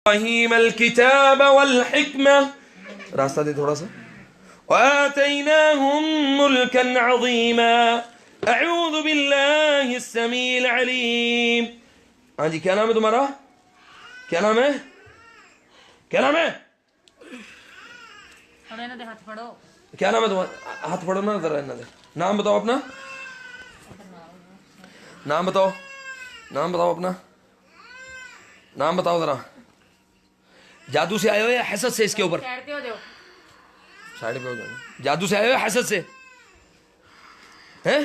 إبراهيم الكتاب والحكمة रास्ता दे थोड़ा सा وآتيناهم ملكا عظيما أعوذ بالله السميع العليم हाँ जी क्या नाम है तुम्हारा क्या नाम है क्या नाम है क्या नाम है तुम्हारा हाथ पढ़ो ना जरा इन्हें नाम बताओ अपना नाम बताओ अपना नाम बताओ जरा जादू से आए हो या हसद से इसके ऊपर साइड पे हो जाओ जादू से आए हो या हसद से हैं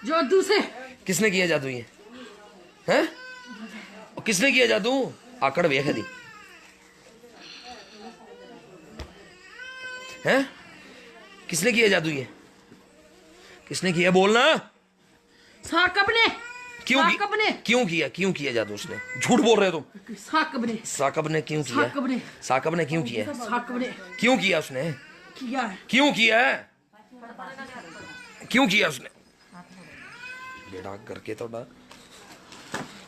जादू से किसने किया जादू ये हैं किसने किया जादू आकड़ वेख दी हैं किसने किया जादू ये किसने किया बोलना साकब ने क्यों किया जादू उसने झूठ बोल रहे हो तुम साकब ने क्यों किया उसने क्यों किया उसने बेटा करके तो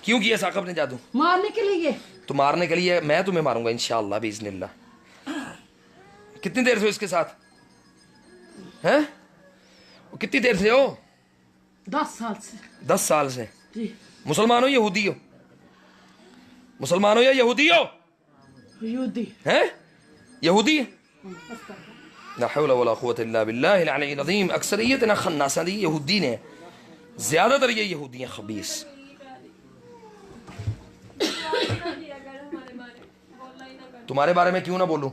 क्यों किया साकब ने जादू मारने के लिए तो मारने के लिए मैं तुम्हें मारूंगा इंशाअल्लाह बिइज़्निल्लाह कितनी देर से हो इसके साथ हैं कितनी देर से हो 10 साल से मुसलमान हो यहूदी हो मुसलमान हो या यहूदी हो हैं यहूदी ला हौला वला कुव्वता इल्ला बिल्लाहिल अलीय्यिल अज़ीम अक्सरियत ना खन्नासा दी यहूदी ने ज्यादातर ये यहूदी हैं खबीस तुम्हारे बारे में क्यों ना बोलूं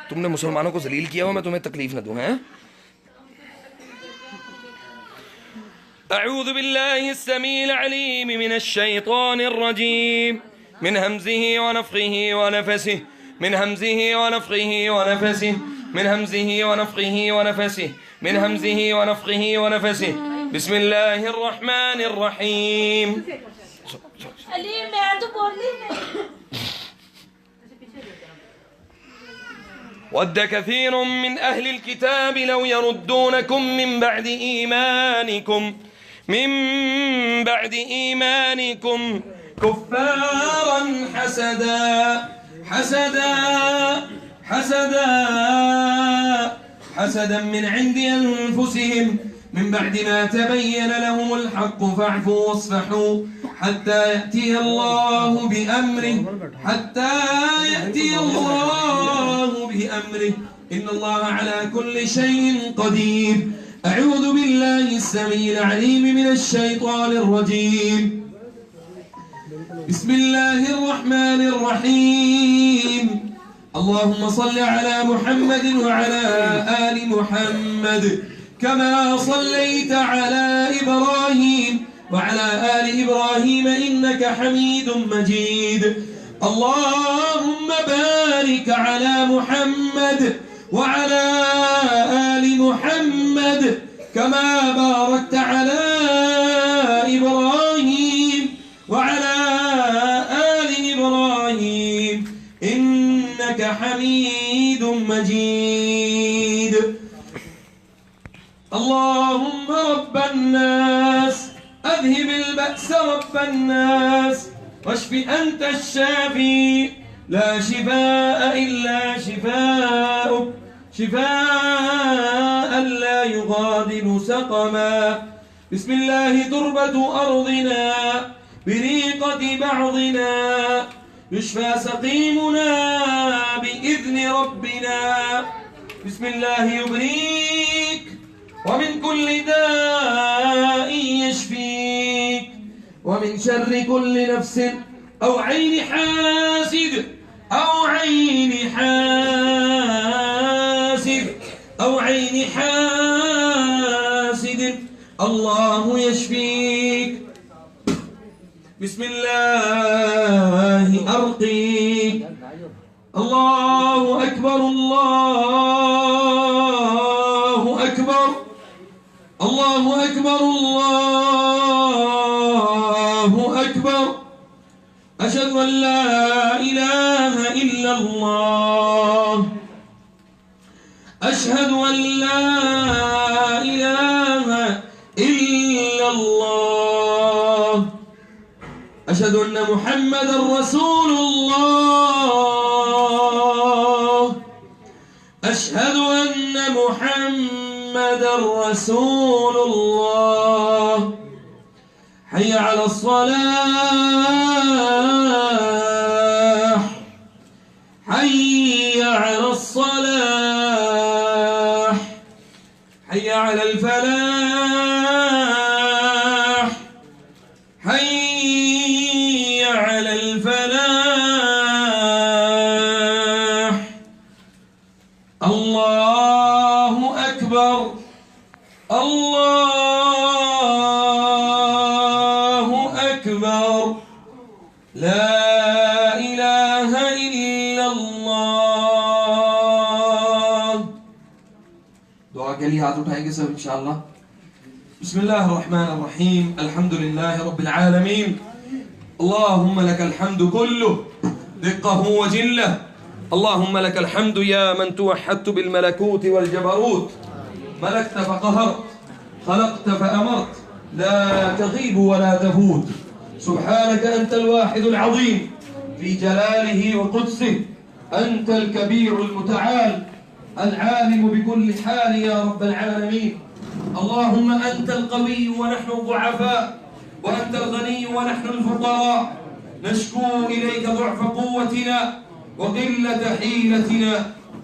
तुमने मुसलमानों को जलील किया हो मैं तुम्हें तकलीफ न दूं हैं أعوذ بالله السميع العليم من الشيطان الرجيم من همزه ونفخه ونفسه من همزه ونفخه ونفسه من همزه ونفخه ونفسه من همزه ونفخه ونفسه بسم الله الرحمن الرحيم ود كثير من أهل الكتاب لو يردونكم من بعد إيمانكم كفارا حسدا من عند أنفسهم من بعد ما تبين لهم الحق فاعفوا واصفحوا حتى يأتي الله بأمره إن الله على كل شيء قدير أعوذ بالله السميع العليم من الشيطان الرجيم بسم الله الرحمن الرحيم اللهم صل على محمد وعلى آل محمد كما صليت على إبراهيم وعلى آل إبراهيم إنك حميد مجيد اللهم بارك على محمد وعلى آل محمد كما باركت على إبراهيم وعلى آل إبراهيم إنك حميد مجيد اللهم رب الناس أذهب البأس رب الناس واشف أنت الشافي لا شفاء إلا شفاءك شفاء لا يغادر سقما بسم الله تربة أرضنا بريقة بعضنا يشفى سقيمنا بإذن ربنا بسم الله يبريك ومن كل داء يشفيك ومن شر كل نفس أو عين حاسد الله يشفيك بسم الله أرقيك الله أكبر الله أكبر الله أكبر الله أكبر أشهد أن لا إله إلا الله أشهد أن لا إله إلا الله أشهد أن محمدا رسول الله أشهد أن محمدا رسول الله. حي على الصلاة، حي على الصلاة، حي على الفلاح، حي على الفلاح. الله أكبر، الله أكبر، لا إله إلا الله. दुआ के लिए हाथ उठाएंगे सब इंशाअल्लाह. बिस्मिल्लाहिर रहमानिर रहीम. अल्हम्दुलिल्लाहि रब्बिल आलमीन. اللهم لك الحمد كله دقه وجله. اللهم لك الحمد يا من توحدت بالملكوت والجبروت. ملكت فقهرت، خلقت فأمرت، لا تغيب ولا تفوت. سبحانك أنت الواحد العظيم في جلاله وقدسه. أنت الكبير المتعال العالم بكل حال يا رب العالمين. اللهم أنت القوي ونحن الضعفاء، وأنت الغني ونحن الفقراء. نشكو إليك ضعف قوتنا وقلة حيلتنا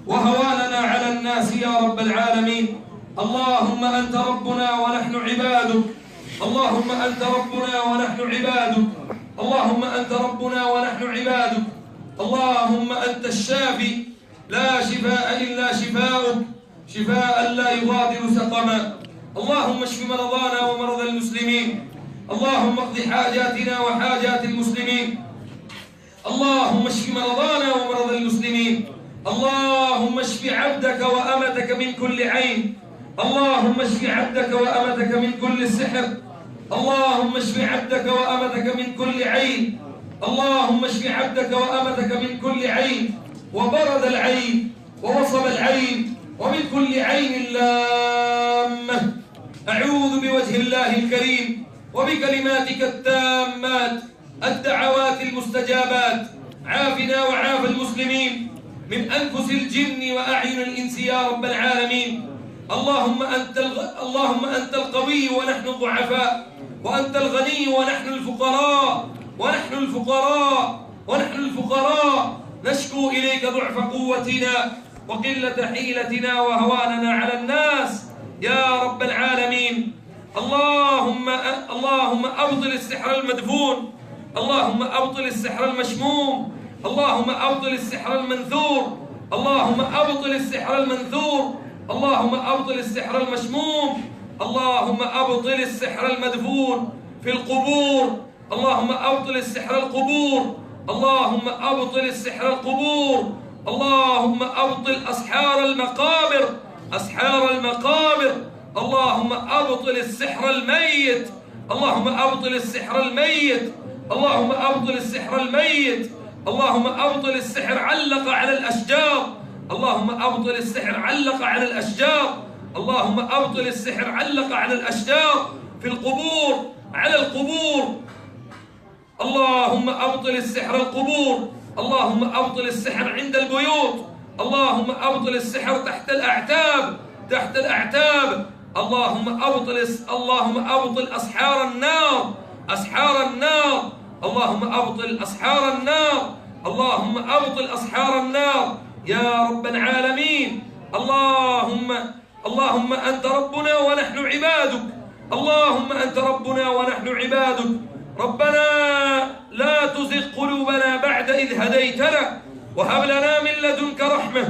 وهواننا على الناس يا رب العالمين. اللهم أنت ربنا ونحن عبادك. اللهم أنت ربنا ونحن عبادك. اللهم أنت ربنا ونحن عبادك. اللهم أنت الشافي، لا شفاء إلا شفاؤك، شفاء لا يغادر سقما. اللهم اشف مرضانا ومرضى المسلمين. اللهم اقض حاجاتنا وحاجات المسلمين. اللهم اشف مرضانا ومرضى المسلمين. اللهم اشف عبدك وأمتك من كل عين. اللهم اشف عبدك وأمتك من كل سحر. اللهم اشف عبدك وأمتك من كل عين. اللهم اشف عبدك وأمتك من كل عين، وبرد العين ووصب العين، ومن كل عين لامة. أعوذ بوجه الله الكريم وبكلماتك التامات الدعوات المستجابات. عافنا وعاف المسلمين من أنفس الجن وأعين الإنس يا رب العالمين. اللهم أنت القوي ونحن الضعفاء، وأنت الغني ونحن الفقراء، ونحن الفقراء، ونحن الفقراء. نشكو إليك ضعف قوتنا وقلة حيلتنا وهواننا على الناس يا رب العالمين. اللهم أبطل السحر المدفون. اللهم أبطل السحر المشموم. اللهم أبطل السحر المنثور. اللهم أبطل السحر المنثور. اللهم أبطل السحر المشموم. اللهم أبطل السحر المدفون في القبور. اللهم أبطل السحر القبور. اللهم أبطل السحر القبور. اللهم أبطل أسحار المقابر، أسحار المقابر. اللهم أبطل السحر الميت. اللهم أبطل السحر الميت. اللهم أبطل السحر الميت. اللهم أبطل السحر علق على الأشجار. اللهم أبطل السحر علق على الأشجار. اللهم أبطل السحر علق على الأشجار في القبور، على القبور. اللهم أبطل السحر القبور. اللهم أبطل السحر عند البيوت. اللهم أبطل السحر تحت الأعتاب، تحت الأعتاب. اللهم أبطل أسحار النار، أسحار النار. اللهم أبطل أسحار النار. اللهم أبطل أسحار النار يا رب العالمين. اللهم أنت ربنا ونحن عبادك. اللهم أنت ربنا ونحن عبادك. ربنا لا تزغ قلوبنا بعد إذ هديتنا، وهب لنا من لدنك رحمة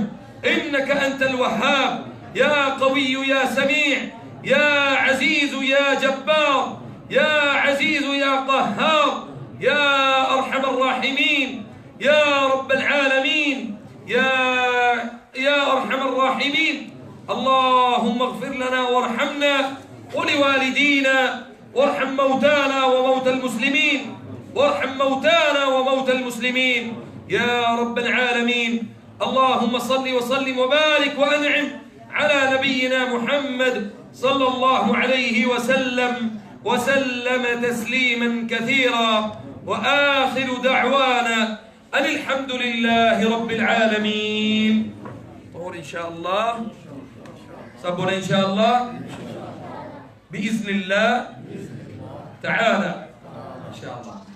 إنك أنت الوهاب. يا قوي يا سميع، يا عزيز يا جبار، يا عزيز يا قهار، يا أرحم الراحمين يا رب العالمين، يا أرحم الراحمين. اللهم اغفر لنا وارحمنا ولوالدينا، وارحم موتانا وموتى المسلمين، وارحم موتانا وموتى المسلمين يا رب العالمين. اللهم صل وسلم وبارك وأنعم على نبينا محمد صلى الله عليه وسلم تسليما كثيرا. وآخر دعوانا أن الحمد لله رب العالمين. أمور إن شاء الله صبر إن شاء الله بإذن الله تعالى إن شاء الله.